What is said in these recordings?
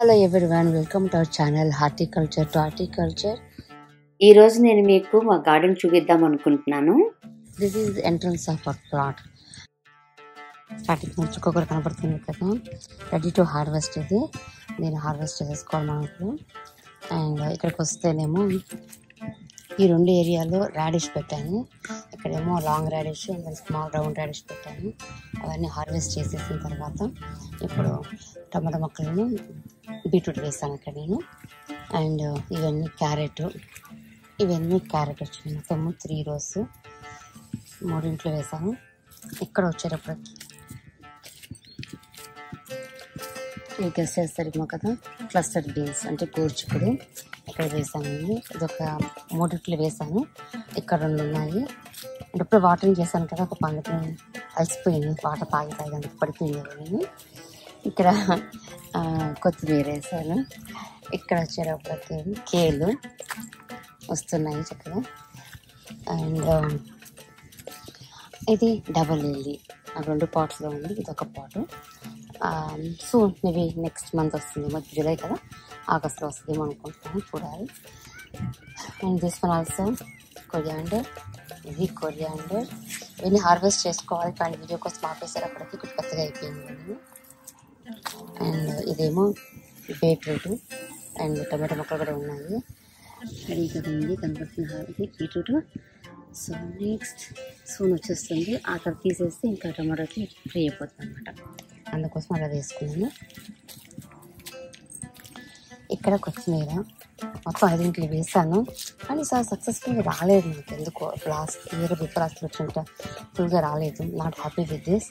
Hello everyone, welcome to our channel horticulture to horticulture. ఈ రోజు నేను మీకు మా గార్డెన్ చూపిద్దాం అనుకుంటున్నాను. This is entrance of our plot. Starting నుంచి ఒక్కొక్కటి కనపడుతుంది కదా, రెడీ టు హార్వెస్ట్. ఇది నేను హార్వెస్ట్ చేసుకోవాలి మనకు. అండ్ ఇక్కడికి వస్తేనేమో ఈ రెండు ఏరియాలో రాడిష్ పెట్టాను. ఇక్కడేమో long radish and small round radish పెట్టాను. అవన్నీ హార్వెస్ట్ చేసేసిన తర్వాత ఇప్పుడు టమాటా మొక్కలను బీట్రూట్ వేసాను అక్కడ నేను. అండ్ ఇవన్నీ క్యారెట్ వచ్చింది. మొత్తం 3 rows 3 వేసాను. ఇక్కడ వచ్చేటప్పటికి ఇవి గెలిసేస్తారేమో కదా, క్లస్టర్డ్ బీన్స్ అంటే గోర్చుకుడు ఇక్కడ వేసాను. ఇదొక 3 వేసాను. ఇక్కడ 2 ఉన్నాయి. అంటే ఇప్పుడు వాటరింగ్ చేశాను కదా, ఒక పండుగ అలసిపోయింది, వాటర్ తాగి అంత పడిపోయింది నేను. ఇక్కడ కొత్తిమీర వేసాను. ఇక్కడ వచ్చేటప్పటికి కేలు వస్తున్నాయి చక్కగా. అండ్ ఇది డబల్ లిల్లీ, ఆ 2 పాట్స్లో ఉంది. ఇది ఒక పాటు. సో మేబీ నెక్స్ట్ మంత్ వస్తుంది, జూలై కదా, ఆగస్ట్లో వస్తుందేమో అనుకుంటున్నాను, చూడాలి. And this one also coriander. ఇది కొరియాండర్. ఇవన్నీ హార్వెస్ట్ చేసుకోవాలి, కానీ వీడియో కోసం ఆపేసేటప్పటికి కొంచెం పెద్దగా అయిపోయింది. అండ్ ఇదేమో బీట్రూట్ అండ్ టమాటో మొక్కలు కూడా ఉన్నాయి. అది కదండి కనపడుతుంది, ఇది బీట్రూట్. సో నెక్స్ట్ సూన్ వచ్చేస్తుంది. ఆ తర్వాత తీసేస్తే ఇంకా టమాటోకి ఫ్రీ అయిపోతుంది అనమాట. అందుకోసం అలా వేసుకున్నాను. ఇక్కడ కొత్తిమీర మొత్తం 5 వేసాను, కానీ సార్ సక్సెస్ఫుల్గా రాలేదు నాకు. ఎందుకో లాస్ట్ ఇయర్ బిఫోర్ లాస్ట్ వచ్చినట్టు ఫుల్గా రాలేదు. Not happy with this,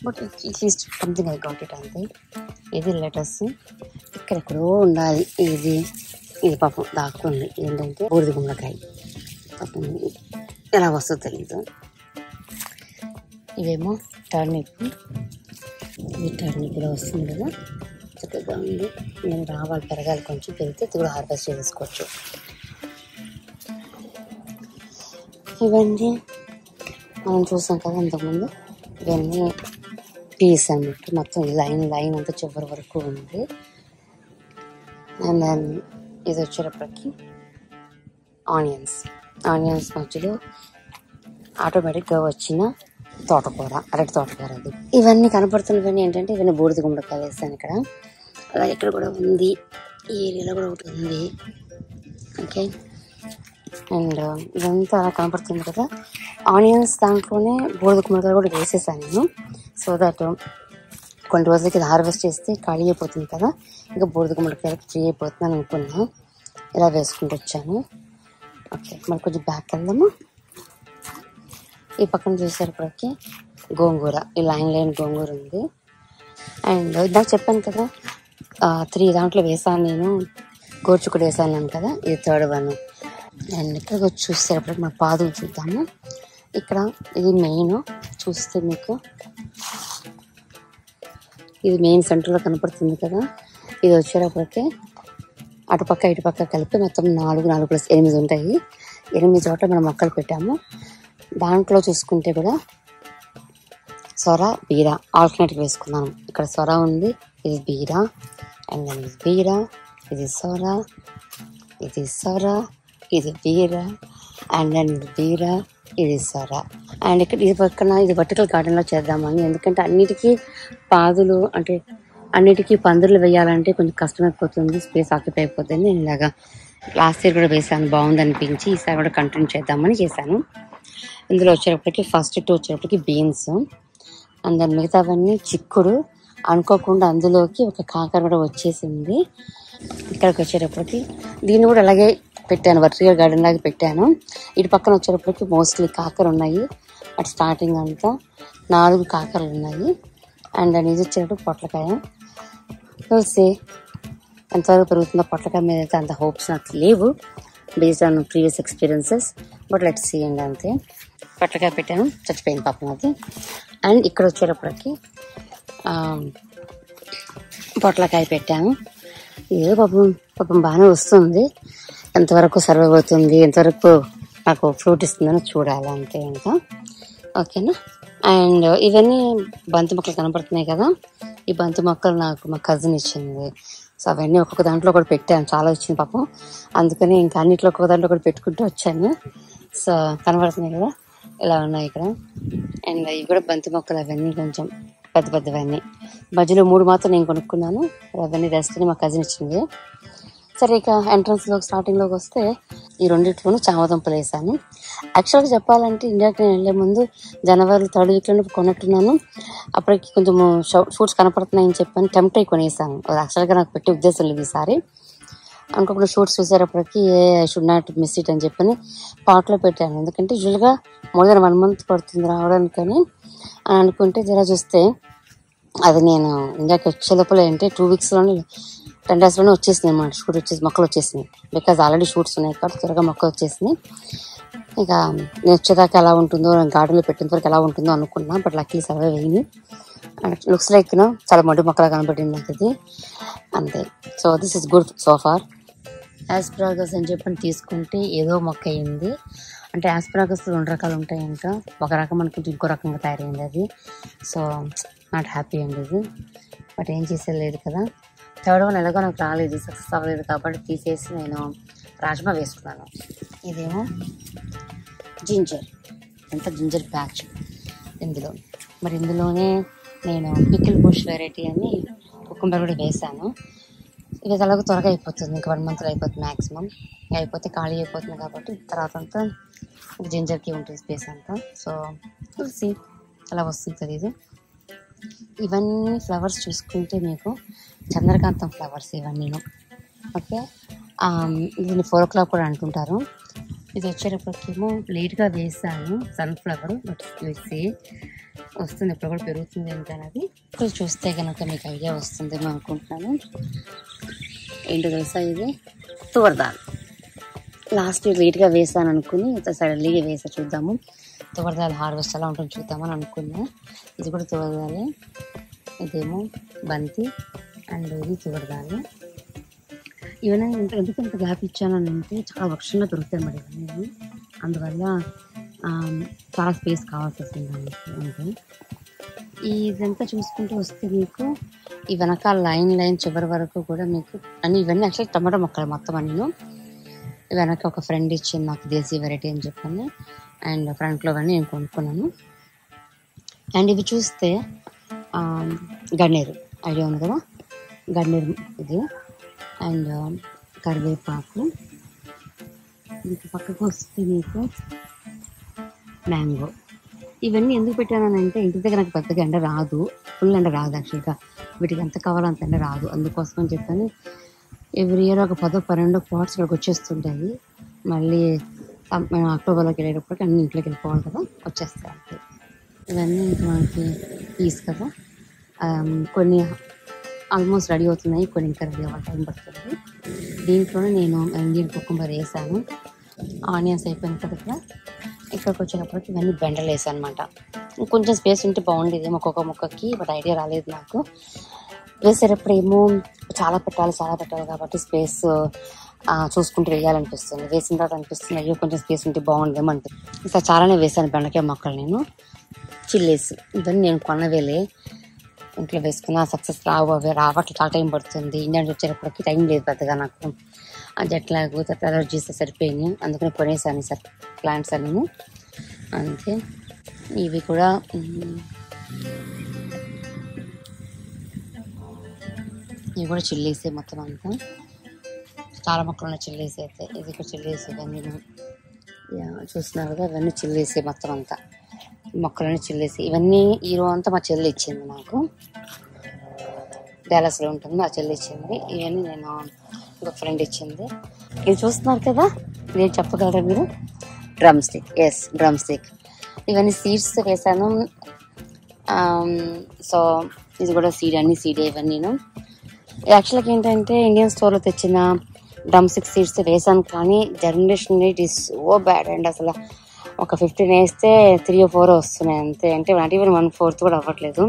but at least something I got it అంతే. ఇది లెటర్స్ ఇక్కడెక్కడో ఉండాలి. ఇది పాపం దాక్కుంది. ఏంటంటే బూడిద గుమ్మడికాయ. పాపం ఎలా వస్తుందో తెలీదు. ఇవేమో టర్నిప్. ఇది టర్నిప్ కూడా వస్తుంది కదా, చక్కగా ఉంది. నేను రావాలి, పెరగాలి, కొంచెం పెరిగితే ఇది కూడా హార్వెస్ట్ చేసుకోవచ్చు. ఇవన్నీ మనం చూసాం కదా ఇంతకుముందు. ఇవన్నీ పీస్ అన్నట్టు మొత్తం లైన్ అంతా చివరి వరకు ఉంది. అండ్ దెన్ ఇది వచ్చేటప్పటికి ఆనియన్స్ మధ్యలో ఆటోమేటిక్గా వచ్చిన తోటకూర, అరటి తోటకూర. అది ఇవన్నీ కనపడుతున్నవన్నీ ఏంటంటే ఇవన్నీ బూడిద గుమ్మడికాయలు వేసాను ఇక్కడ. అలాగే ఇక్కడ కూడా ఉంది, ఈ ఏరియాలో కూడా ఒకటి ఉంది. ఓకే. అండ్ ఇదంతా అలా కనపడుతుంది కదా. ఆనియన్స్ దాంట్లోనే బూడిద గుమ్మడికాయలు కూడా వేసేసాను నేను, సో దట్ కొన్ని రోజులకి ఇది హార్వెస్ట్ చేస్తే ఖాళీ అయిపోతుంది కదా, ఇంకా బూడిద గుమ్మడికాయలకు ఫ్రీ అయిపోతుందని అనుకున్నా. ఇలా వేసుకుంటూ వచ్చాను. ఓకే, మరి కొంచెం బ్యాక్ వెళ్దాము. ఈ పక్కన చూసేటప్పటికి గోంగూర, ఈ లైన్ గోంగూర ఉంది. అండ్ ఇందాక చెప్పాను కదా 3 దాంట్లో వేసాను నేను, గోర్చుకుడు వేసాను కదా, ఇది 3rd one. అండ్ ఇక్కడ వచ్చి చూసేటప్పటికి మన పాదులు చూద్దాము. ఇక్కడ ఇది మెయిన్ చూస్తే మీకు ఇది మెయిన్ సెంటర్లో కనపడుతుంది కదా. ఇది వచ్చేటప్పటికి అటుపక్క ఇటుపక్క కలిపి మొత్తం 4 + 8 ఉంటాయి. 8 చోట్ల మనం మొక్కలు పెట్టాము. దాంట్లో చూసుకుంటే కూడా సొర, బీర ఆల్టర్నేటివ్ వేసుకున్నాను. ఇక్కడ సొర ఉంది, ఇది బీర, అండ్ దెన్ ఇది బీర, ఇది సొర, ఇది సొర, ఇది బీర, అండ్ దెన్ ఇది బీర, ఇది సొర. అండ్ ఇక్కడ ఇది పక్కన ఇది వర్టికల్ గార్డెన్లో చేద్దామని, ఎందుకంటే అన్నిటికీ పాదులు అంటే అన్నిటికీ పందిర్లు వేయాలంటే కొంచెం కష్టమైపోతుంది, స్పేస్ ఆక్యుపై అయిపోతుంది. నేను ఇలాగా లాస్ట్ ఇయర్ కూడా వేసాను, బాగుంది అనిపించి ఈసారి కూడా కంటిన్యూ చేద్దామని చేశాను. ఇందులో వచ్చేటప్పటికి ఫస్ట్ 2 వచ్చేటప్పటికి బీన్స్, అండ్ దాని మిగతావన్నీ చిక్కుడు. అనుకోకుండా అందులోకి ఒక కాకర కూడా వచ్చేసింది. ఇక్కడికి వచ్చేటప్పటికి దీన్ని కూడా అలాగే పెట్టాను, వర్టికల్ గార్డెన్ లాగా పెట్టాను. ఇటు పక్కన వచ్చేటప్పటికి మోస్ట్లీ కాకర ఉన్నాయి. అటు స్టార్టింగ్ అంతా 4 కాకరలు ఉన్నాయి. అండ్ ఇది వచ్చేటప్పుడు పొట్లకాయ. చూసి ఎంతవరకు పెరుగుతుందో పొట్లకాయ మీద అయితే అంత హోప్స్ నాకు లేవు, based on previous experiences, but let's see అండి. అంతే పొట్లకాయ పెట్టాను, చచ్చిపోయింది పాపం అది. అండ్ ఇక్కడ వచ్చేటప్పటికి పొట్లకాయ పెట్టాను. ఏదో పాపం బాగానే వస్తుంది. ఎంతవరకు సర్వైవ్ అవుతుంది, ఎంతవరకు నాకు ఫ్రూట్ ఇస్తుందని చూడాలి అంతే ఇంకా. ఓకేనా. అండ్ ఇవన్నీ బంతి మొక్కలు కనపడుతున్నాయి కదా, ఈ బంతి మొక్కలు నాకు మా కజిన్ ఇచ్చింది. సో అవన్నీ ఒక్కొక్క దాంట్లో కూడా పెట్టాను, చాలా వచ్చింది పాపం. అందుకని ఇంకా అన్నిట్లో ఒక్కొక్క దాంట్లో కూడా పెట్టుకుంటూ వచ్చాను. సో కనబడుతున్నాయి కదా ఇలా ఉన్నాయి ఇక్కడ. అండ్ ఇవి కూడా బంతి మొక్కలు, అవన్నీ కొంచెం పెద్ద పెద్దవన్నీ. మధ్యలో 3 మాత్రం నేను కొనుక్కున్నాను, అవన్నీ రెస్ట్ మా కజిన్ ఇచ్చింది. సరే ఇక ఎంట్రన్స్లోకి స్టార్టింగ్లోకి వస్తే ఈ రెండిట్లోనూ చామదుంపలు వేసాను. యాక్చువల్గా చెప్పాలంటే ఇండియాకి నేను వెళ్ళే ముందు జనవరి 3rd వీక్లో కొన్నట్టున్నాను. అప్పటికి కొంచెం ఫ్రూట్స్ కనపడుతున్నాయని చెప్పని టెంప్ట్ అయి కొనేసాను. అది యాక్చువల్గా నాకు పెట్టే ఉద్దేశం లేదు ఈసారి. అనుకోకుండా షూట్స్ చూసేటప్పటికి I should not miss it అని చెప్పని పాట్లో పెట్టాను. ఎందుకంటే యూజువల్గా మోర్ దెన్ 1 month పడుతుంది రావడానికని అని అనుకుంటే జరా చూస్తే అది నేను ఇండియాకి వచ్చే లోపల ఏంటి 2 weeksలోనే 10 daysలోనే వచ్చేసింది అన్నమాట. షూట్ వచ్చేసి మొక్కలు వచ్చేసినాయి. బికాజ్ ఆల్రెడీ షూట్స్ ఉన్నాయి కాబట్టి త్వరగా మొక్కలు వచ్చేసినాయి. ఇక నేను వచ్చేదాకా ఎలా ఉంటుందో, గార్డెన్లో పెట్టిన వరకు ఎలా ఉంటుందో అనుకున్నా. బట్ లక్కీ సర్వైవ్ అయింది. లుక్స్ లైక్ చాలా మడ్డి మొక్కలా కనబడింది నాకు ఇది, అంతే. So this is good so far. Asparagus అని చెప్పని తీసుకుంటే ఏదో మొక్క అయింది. అంటే యాస్పరాగస్ 2 రకాలు ఉంటాయి. ఇంకా ఒక రకం అనుకుంటే ఇంకో రకంగా తయారైంది అది. సో నాట్ హ్యాపీ అండి ఇది. బట్ ఏం చేసేది లేదు కదా. 3rd one ఎలాగో నాకు రాలేదు, సక్సెస్ అవ్వలేదు కాబట్టి తీసేసి నేను రాజ్మా వేసుకున్నాను. ఇదేమో జింజర్, ఎంత జింజర్ ప్యాచ్ ఇందులో. మరి ఇందులోనే నేను పికిల్ బుష్ వెరైటీ అని కుకుంబర్ కూడా వేసాను. ఇది అలాగో త్వరగా అయిపోతుంది, ఇంకా 1 monthలో అయిపోతుంది మ్యాక్సిమం. అయిపోతే ఖాళీ అయిపోతుంది కాబట్టి తర్వాత అంతా జింజర్కి ఉంటుంది స్పేస్ అంతా. సో చూసి అలా వస్తుంది కదా ఇది. ఇవన్నీ ఫ్లవర్స్ చూసుకుంటే మీకు చంద్రకాంతం ఫ్లవర్స్ ఇవన్నీ. ఓకే, దీన్ని 4 o'clock కూడా అంటుంటారు. ఇది వచ్చేటప్పటికేమో లేట్గా వేసాను సన్ఫ్లవర్, బట్ వేసి వస్తుంది, ఇప్పుడు కూడా పెరుగుతుంది ఏంటనేది ఇప్పుడు చూస్తే కనుక మీకు ఐడియా వస్తుందేమో అనుకుంటున్నాను. ఏంటో తెలుసా, ఇది తువర్దాల్. లాస్ట్ ఇయర్ లేట్గా వేసాను అనుకుని సడన్లీగా వేసా, చూద్దాము తువర్దాల్ హార్వెస్ట్ ఎలా ఉంటుంది చూద్దామని అనుకున్నా. ఇది కూడా తువర్దాలే, ఇదేమో బంతి అండ్ ఇది తువర్దాలే. ఇవన్నీ ఎందుకు ఇంత గ్యాప్ ఇచ్చానని అంటే చాలా వర్షంగా దొరుకుతాయి మరి ఇవన్నీ, అందువల్ల చాలా స్పేస్ కావాల్సి వస్తుంది దానికి. అంటే ఇదంతా చూసుకుంటూ వస్తే మీకు ఈ వెనకాల లైన్ చివరి వరకు కూడా మీకు అన్ని ఇవన్నీ యాక్చువల్లీ టమాటో మొక్కలు మొత్తం అన్నీ. వెనక ఒక ఫ్రెండ్ ఇచ్చింది నాకు దేశీ వెరైటీ అని చెప్పని, అండ్ ఫ్రంట్లో అన్నీ నేను కొనుక్కున్నాను. అండ్ ఇవి చూస్తే గన్నేరు ఐడియా ఉంది కదా, గన్నేరు ఇది. అండ్ కరివేపాకు. ఇంక పక్కకు వస్తే మీకు మ్యాంగో. ఇవన్నీ ఎందుకు పెట్టానంటే ఇంటి దగ్గర నాకు పెద్దగా ఎండ రాదు, ఫుల్ ఎండ రాదు యాక్చువల్గా. వీటికి ఎంత కావాలో అంత ఎండ రాదు, అందుకోసం అని చెప్పని ఎవ్రీ ఇయర్ ఒక 10-12 పాట్స్ ఇక్కడికి వచ్చేస్తుంటాయి. మళ్ళీ మేము అక్టోబర్లోకి వెళ్ళేటప్పటికి అన్ని ఇంట్లోకి వెళ్ళిపోవాలి కదా, వచ్చేస్తాయి అంతే. ఇవన్నీ ఇంకా మనకి పీస్ కదా, కొన్ని ఆల్మోస్ట్ రెడీ అవుతున్నాయి, కొన్ని ఇంకా రెడీ అవ్వాలి, టైం పడుతుంది. దీంట్లోనే నేను ఇండియన్ కుకుంబర్ వేసాను. ఆనియన్స్ అయిపోయిన తర్వాత ఇక్కడికి వచ్చేటప్పటికి ఇవన్నీ బెండలు వేసాను అనమాట. కొంచెం స్పేస్ ఉంటే బాగుండేది ఒక్కొక్క మొక్కకి, బట్ ఐడియా రాలేదు నాకు. వేసేటప్పుడు ఏమో చాలా పెట్టాలి కాబట్టి స్పేస్ చూసుకుంటూ వేయాలనిపిస్తుంది. వేసిన తర్వాత అనిపిస్తుంది అయ్యో కొంచెం స్పేస్ ఉంటే బాగుండేమో అనిపిస్తుంది. ఇంకా చాలానే వేసాను బెండకాయ మొక్కలు నేను. చిల్లీస్ ఇవన్నీ నేను కొన్నవేలే, ఇంట్లో వేసుకున్నా సక్సెస్ రావట్లేదు, చాలా టైం పడుతుంది. ఇండియా వచ్చేటప్పటికి టైం లేదు పెద్దగా నాకు. ఆ జట్లాగు అలర్జీస్ సరిపోయినాయి, అందుకని కొనేసాను సార్ ప్లాంట్స్ అన్నీ అంతే. ఇవి కూడా చిల్లీసే మొత్తం అంతా, చాలా మొక్కలు ఉన్నాయి చిల్లీస్ అయితే. ఇది ఇక్కడ చిల్లీస్ ఇవన్నీ చూస్తున్నారు కదా, ఇవన్నీ చిల్లీసే మొత్తం అంతా, మొక్కలన్నీ చిల్లీసి. ఇవన్నీ ఈ రోజు అంతా మా చెల్లి ఇచ్చింది నాకు, డాలస్లో ఉంటుంది ఆ చెల్లి ఇచ్చింది. ఇవన్నీ నేను ఇంకొక ఫ్రెండ్ ఇచ్చింది. ఇది చూస్తున్నారు కదా, నేను చెప్పగలరా మీరు, drum stick. Yes, drum stick. ఇవన్నీ సీడ్స్ వేసాను. సో ఇది కూడా సీడ్, అన్ని సీడే ఇవన్నీ. యాక్చువల్గా ఏంటంటే ఇండియన్ స్టోర్లో తెచ్చిన డ్రమ్ స్టిక్ సీడ్స్ వేసాను, కానీ generation it is so bad and అసలు ఒక 15 వేస్తే 3 or 4 వస్తున్నాయి అంతే. అంటే నాట్ ఈవెన్ 1/4 కూడా అవ్వట్లేదు.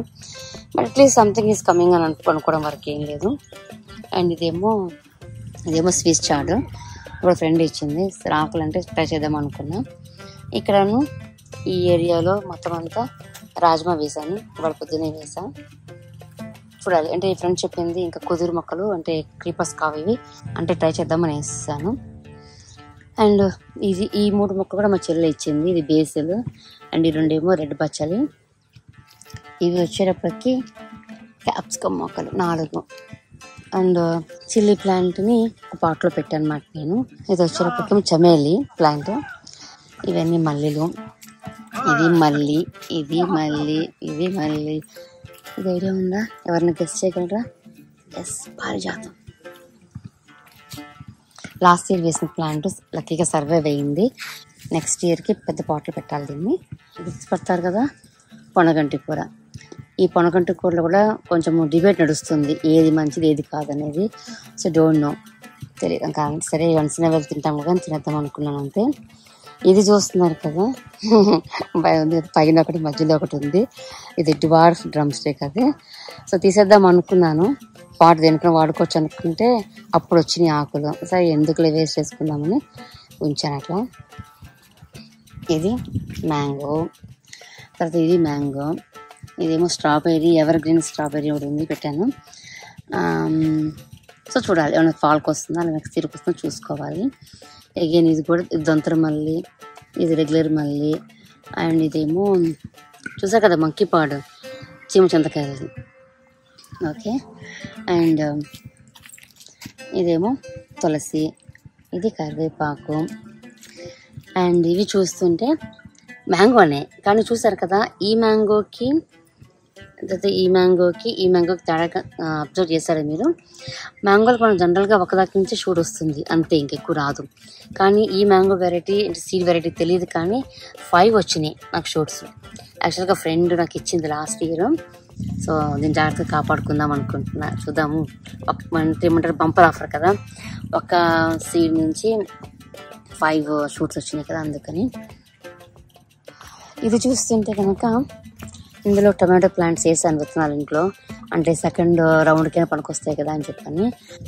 But at least something is coming అని అనుకోవడం వరకు ఏం లేదు. అండ్ ఇదేమో స్విస్ చార్డ్, ఇప్పుడు ఫ్రెండ్ ఇచ్చింది. ఆకులు అంటే ట్రై చేద్దాం అనుకున్నా. ఇక్కడను ఈ ఏరియాలో మొత్తం అంతా రాజ్మా వేసాను, ఇవాళ పొద్దునే వేసాను. చూడాలి. అంటే ఈ ఫ్రెండ్ చెప్పింది ఇంకా కుదురు మొక్కలు అంటే క్రీపర్స్ కావు ఇవి, అంటే ట్రై చేద్దామని వేసాను. అండ్ ఇది ఈ 3 మొక్కలు కూడా మా చెల్లె ఇచ్చింది. ఇది బేసిల్ అండ్ ఈ 2 ఏమో రెడ్ బచ్చలి. ఇవి వచ్చేటప్పటికి క్యాప్సికమ్ మొక్కలు 4. అండ్ చిల్లీ ప్లాంట్ని ఒక పాట్లో పెట్టాను అన్నమాట నేను. ఇది వచ్చేటప్పటికి చమేలి ప్లాంట్. ఇవన్నీ మల్లిలు. ఇది మల్లి, ఇది మల్లి, ఇది మల్లి. ఇది ఐడియా ఉందా? ఎవరిని గెస్ చేయగలరా? ఎస్, పారిజాతం. లాస్ట్ ఇయర్ వేసిన ప్లాంట్ లక్కీగా సర్వైవ్ అయ్యింది. నెక్స్ట్ ఇయర్కి పెద్ద పాటలు పెట్టాలి దీన్ని. గుర్తుపడతారు కదా, పొనగంటి కూర. ఈ పొనగంటి కూరలో కూడా కొంచెం డిబేట్ నడుస్తుంది, ఏది మంచిది ఏది కాదనేది. సో డోంట్ నో, తెలియదు. ఇంకా సరే వన్స్ ఇన్ ఎవర్ తింటాము కానీ తినేద్దాం అనుకున్నాను అంతే. ఇది చూస్తున్నారు కదా, పైన ఒకటి మధ్యలో ఒకటి ఉంది. ఇది డ్వార్ఫ్ డ్రమ్ స్టిక్ అది. సో తీసేద్దాం అనుకున్నాను, పాటు దేనికైనా వాడుకోవచ్చు అనుకుంటే అప్పుడు వచ్చినాయి ఆకులు. సరే ఎందుకులే వేస్ట్ చేసుకుందామని ఉంచాను అట్లా. ఇది మ్యాంగో, తర్వాత ఇది మ్యాంగో, ఇదేమో స్ట్రాబెర్రీ, ఎవర్ గ్రీన్ స్ట్రాబెర్రీ ఒకటి ఉంది పెట్టాను. సో చూడాలి ఏమైనా ఫాల్కి వస్తుందా లేదా నెక్స్ట్ ఇయర్కి వస్తుందో చూసుకోవాలి. అగైన్ ఇది కూడా దొంతర మల్లి, ఇది రెగ్యులర్ మల్లి. అండ్ ఇదేమో చూసారు కదా మంకీ పాడు, చీమ చింతకాయలు. ఓకే. అండ్ ఇదేమో తులసి, ఇది కరివేపాకు. అండ్ ఇవి చూస్తుంటే మ్యాంగోనే, కానీ చూసారు కదా ఈ మ్యాంగోకి ఈ మ్యాంగోకి తేడా అబ్జర్వ్ చేశారా మీరు? మ్యాంగోలు మనం జనరల్గా ఒకదాకి నుంచి షూట్ వస్తుంది అంతే, ఇంకెక్కువ రాదు. కానీ ఈ మ్యాంగో వెరైటీ సీడ్ వెరైటీ తెలియదు కానీ 5 వచ్చినాయి నాకు షూట్స్. యాక్చువల్గా ఫ్రెండ్ నాకు ఇచ్చింది లాస్ట్ ఇయర్. సో దీన్ని జాగ్రత్తగా కాపాడుకుందాం అనుకుంటున్నా. చూద్దాము, ఏమంటారు బంపర్ ఆఫర్ కదా, ఒక సీడ్ నుంచి 5 షూట్స్ వచ్చినాయి కదా, అందుకని. ఇది చూస్తుంటే కనుక ఇందులో టొమాటో ప్లాంట్స్ వేసాను విత్తనాలు ఇంట్లో, అంటే సెకండ్ రౌండ్కైనా పనికొస్తాయి కదా అని చెప్పని.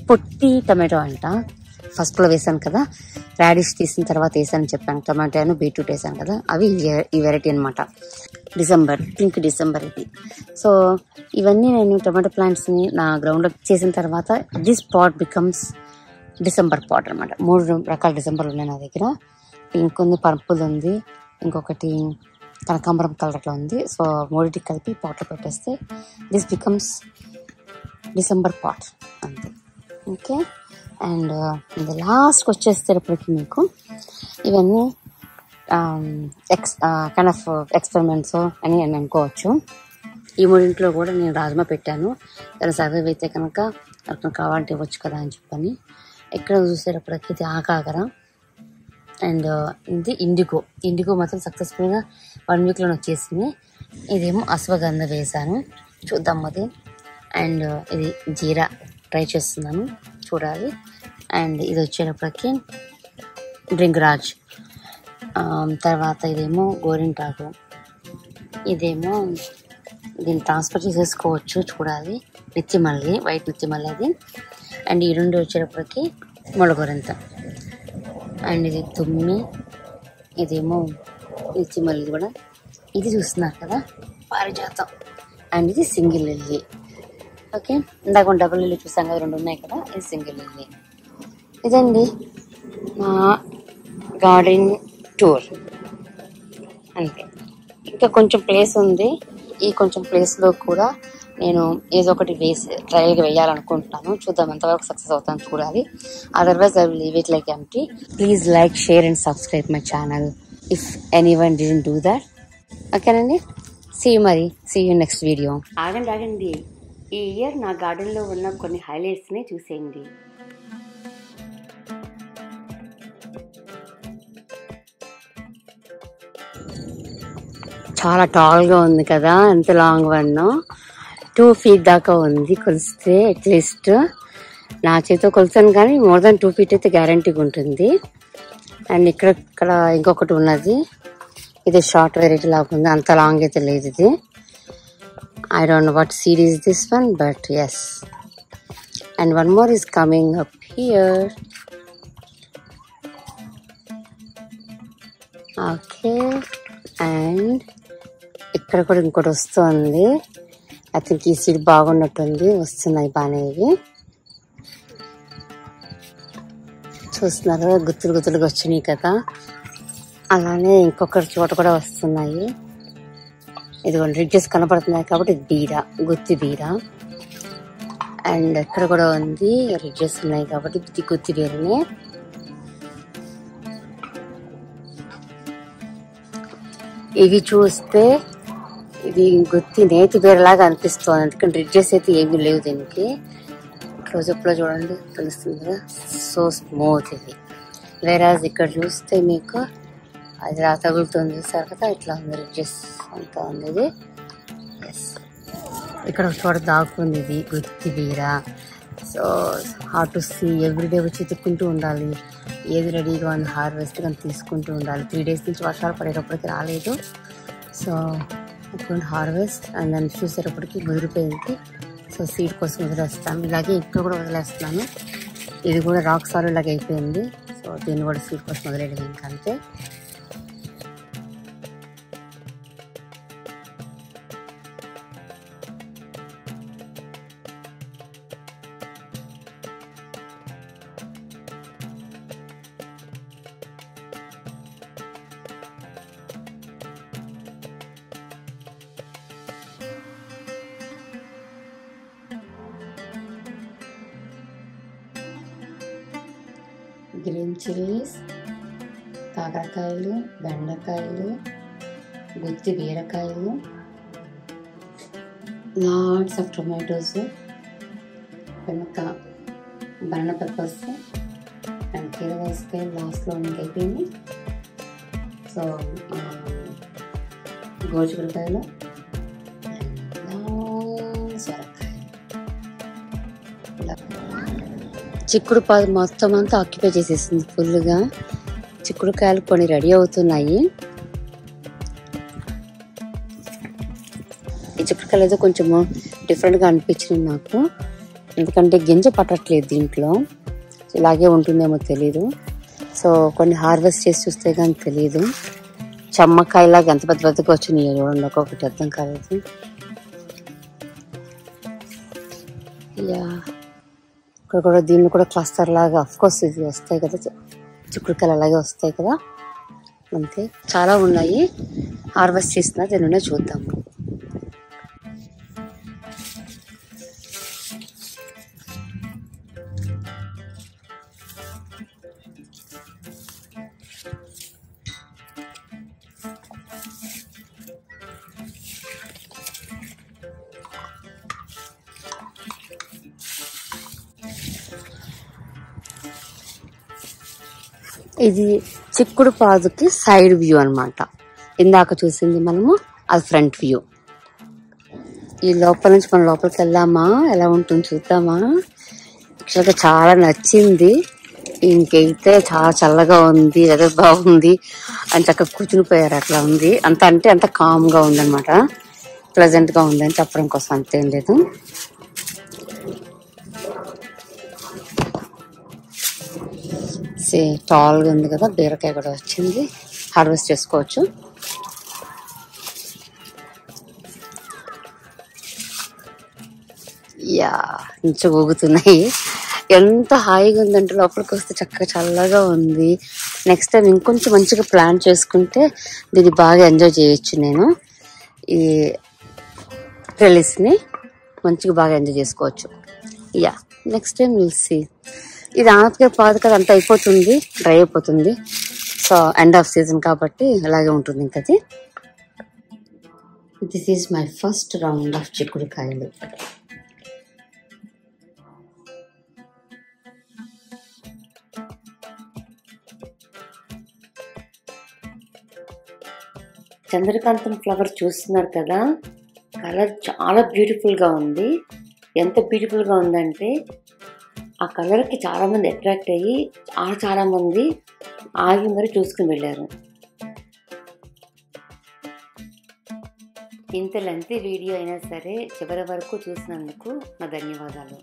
పొట్టి టొమాటో అంట, ఫస్ట్లో వేసాను కదా, రాడిష్ తీసిన తర్వాత వేసాను చెప్పాను. టొమాటోను బీట్రూట్ వేసాను కదా, అవి ఈ వెరైటీ అనమాట. పింక్ డిసెంబర్ ఇది. సో ఇవన్నీ నేను టొమాటో ప్లాంట్స్ని నా గ్రౌండ్లో చేసిన తర్వాత this pot becomes December pot అనమాట. 3 రకాల డిసెంబర్లు ఉన్నాయి నా దగ్గర. పింక్ ఉంది, పర్పుల్ ఉంది, ఇంకొకటి కనకాంబరం కలర్లో ఉంది. సో 3 కలిపి పాట్లో పెట్టేస్తే దిస్ బికమ్స్ డిసెంబర్ పాట్ అంతే. ఓకే. అండ్ ఇది లాస్ట్కి వచ్చేసేటప్పటికి మీకు ఇవన్నీ కైండ్ ఆఫ్ ఎక్స్పెరిమెంట్స్ అని నేను అనుకోవచ్చు. ఈ 3 కూడా నేను రాజ్మా పెట్టాను, దాని సర్వైవ్ అయితే కనుక అక్కడ కావాలంటే ఇవ్వచ్చు కదా అని చెప్పని. ఎక్కడ చూసేటప్పటికి ఇది ఆకాకర. అండ్ ఇది ఇండిగో మాత్రం సక్సెస్ఫుల్గా 1 వీక్లో వచ్చేసింది. ఇదేమో అశ్వగంధ వేసాను, చూద్దాం అది. అండ్ ఇది జీరా ట్రై చేస్తున్నాను, చూడాలి. అండ్ ఇది వచ్చేటప్పటికి భృంగరాజ్. తర్వాత ఇదేమో గోరింటాకు, ఇదేమో దీన్ని ట్రాన్స్ఫర్ చేసేసుకోవచ్చు, చూడాలి. నిత్యమల్లి, వైట్ నిత్యమల్లి అది. అండ్ ఈ 2 వచ్చేటప్పటికి మొలగొరంత. అండ్ ఇది తుమ్మి, ఇదేమో నిత్యమల్లి కూడా. ఇది చూస్తున్నారు కదా పారిజాతం. అండ్ ఇది సింగిల్ లిల్లీ. ఓకే, ఇందాక డబుల్ లిల్లీ చూసాం కదా, 2 ఉన్నాయి కదా, ఇది సింగిల్ లిల్లీ. ఇదండి మా గార్డెన్ టూర్ అంతే. ఇంకా కొంచెం ప్లేస్ ఉంది, ఈ కొంచెం ప్లేస్లో కూడా నేను ఏదో ఒకటి ట్రైగా వేయాలనుకుంటున్నాను. చూద్దాం ఎంతవరకు సక్సెస్ అవుతాను, చూడాలి. Otherwise I will leave it like empty. Please like, share and subscribe my channel if anyone didn't do that. ఓకేనండి, సీ యూ నెక్స్ట్ వీడియో. ఆగండి, ఈ ఇయర్ నా గార్డెన్లో ఉన్న కొన్ని హైలైట్స్ని చూసేయండి. చాలా టాల్గా ఉంది కదా, ఎంత లాంగ్ వన్, 2 feet దాకా ఉంది. కొలిస్తే అట్లీస్ట్ నా చేతితో కొలిసాను కానీ మోర్ దాన్ 2 feet అయితే గ్యారంటీగా ఉంటుంది. అండ్ ఇక్కడ ఇంకొకటి ఉన్నది, ఇది షార్ట్ వెరైటీ లాగా ఉంది, అంత లాంగ్ అయితే లేదు ఇది. I don't know what seed is this one, but yes. And one more is coming up here. Okay. And ఇక్కడ కూడా ఇంకోటి వస్తుంది. ఐ థింక్ ఈ సీడ్ బాగున్నట్టుంది, వస్తున్నాయి బాగానే ఇవి. చూస్తున్నారు కదా, గుత్తులు గుత్తులుగా వచ్చినాయి కదా. అలానే ఇంకొక చోట కూడా వస్తున్నాయి. ఇదిగోండి రిడ్జెస్ కనపడుతున్నాయి కాబట్టి ఇది బీర, గుత్తి బీర. అండ్ ఇక్కడ కూడా ఉంది, రిడ్జెస్ ఉన్నాయి కాబట్టి ఇది గుత్తి బీరనే. ఇవి చూస్తే ఇది గుత్తి నేతి బీరలాగా అనిపిస్తుంది, ఎందుకంటే రిడ్జెస్ అయితే ఏమీ లేవు దీనికి. క్లోజప్ లో చూడండి తెలుస్తుంది కదా, సో స్మూత్ ఇది. వేరాజ్ ఇక్కడ చూస్తే మీకు అది రా తగులుతుంది సార్ కదా, ఇట్లా ఉంది రిడ్జెస్ అంతా ఉంది ఇది. ఎస్, ఇక్కడ ఒక చోట దాక్కుంది ఇది గుత్తి బీర. So hard to see, everyday వచ్చి తిక్కుంటూ ఉండాలి, ఏది రెడీగా ఉంది హార్వెస్ట్ కానీ తీసుకుంటూ ఉండాలి. 3 days నుంచి వర్షాలు పడేటప్పటికి రాలేదు. సో ఇప్పుడు హార్వెస్ట్ అండ్ దాన్ని చూసేటప్పటికి ముదిరిపోయింది. సో సీడ్ కోసం వదిలేస్తాను, ఇలాగే ఇప్పుడు కూడా వదిలేస్తున్నాను. ఇది కూడా రాక్ సాల్ లాగా అయిపోయింది. సో దీన్ని కూడా సీడ్ కోసం వదిలేయడం ఇంకా అంతే. గ్రీన్ చిల్లీస్, కాకరకాయలు, బెండకాయలు, గుత్తి బీరకాయలు, లాట్స్ ఆఫ్ టొమాటోస్, వెనక బనానా పెప్పర్స్ అండ్ కీరదోసకాయ లాస్ట్లో మనకి అయిపోయింది. సో గోజుగూరకాయలు, చిక్కుడు పాదు మొత్తం అంతా ఆక్యుపై చేసేసింది ఫుల్గా. చిక్కుడుకాయలు కొన్ని రెడీ అవుతున్నాయి. ఈ చిక్కుడుకాయలు అయితే కొంచెము డిఫరెంట్గా అనిపించింది నాకు, ఎందుకంటే గింజ పట్టట్లేదు దీంట్లో. ఇలాగే ఉంటుందేమో తెలీదు. సో కొన్ని హార్వెస్ట్ చేసి చూస్తే కానీ తెలీదు. చెమ్మకాయలాగా ఎంత పెద్ద పెద్దగా వచ్చినాయి చూడండి, ఒక్కొక్కటి అర్థం కాలేదు. యా, ఇక్కడ కూడా దీన్ని కూడా క్లస్టర్ లాగా అఫ్కోర్స్ ఇది వస్తాయి కదా, చిక్కుడుకాయలు అలాగే వస్తాయి కదా, అంతే. చాలా ఉన్నాయి హార్వెస్ట్ చేసిన, దీనినే చూద్దాము. ఇది చిక్కుడు పాదుకి సైడ్ వ్యూ అన్నమాట. ఇందాక చూసింది మనము అది ఫ్రంట్ వ్యూ. ఈ లోపల నుంచి మనం లోపలికి వెళ్దామా, ఎలా ఉంటుంది చూద్దామా. యాక్చువల్గా చాలా నచ్చింది. ఇంకైతే చాలా చల్లగా ఉంది, వెదర్ బాగుంది అని చక్కగా కూర్చుని పోయారు. అట్లా ఉంది, అంత అంటే అంత కామ్ గా ఉంది అనమాట, ప్లెజెంట్ గా ఉంది అని చెప్పడం కోసం, అంతేం లేదు. టాల్గా ఉంది కదా, బీరకాయ కూడా వచ్చింది, హార్వెస్ట్ చేసుకోవచ్చు. యా, నుంచి ఊగుతున్నాయి. ఎంత హాయిగా ఉందంటే లోపలికి వస్తే చక్కగా చల్లగా ఉంది. నెక్స్ట్ టైం ఇంకొంచెం మంచిగా ప్లాన్ చేసుకుంటే దీన్ని బాగా ఎంజాయ్ చేయొచ్చు. నేను ఈ ట్రెలిస్ని మంచిగా బాగా ఎంజాయ్ చేసుకోవచ్చు. Yeah, next time will see. ఇది ఆనపకాయ పాదు కదా, అంత అయిపోతుంది, డ్రై అయిపోతుంది. సో ఎండ్ ఆఫ్ సీజన్ కాబట్టి అలాగే ఉంటుంది ఇంకా. This is my first round of చిక్కుడుకాయలు. చంద్రకాంతం ఫ్లవర్ చూస్తున్నారు కదా, కలర్ చాలా బ్యూటిఫుల్గా ఉంది. ఎంత బ్యూటిఫుల్గా ఉందంటే ఆ కలర్కి చాలామంది అట్రాక్ట్ అయ్యి చాలామంది ఆగి మరి చూసుకుని వెళ్ళారు. ఇంత లెంత్ వీడియో అయినా సరే చివరి వరకు చూసినందుకు నా ధన్యవాదాలు.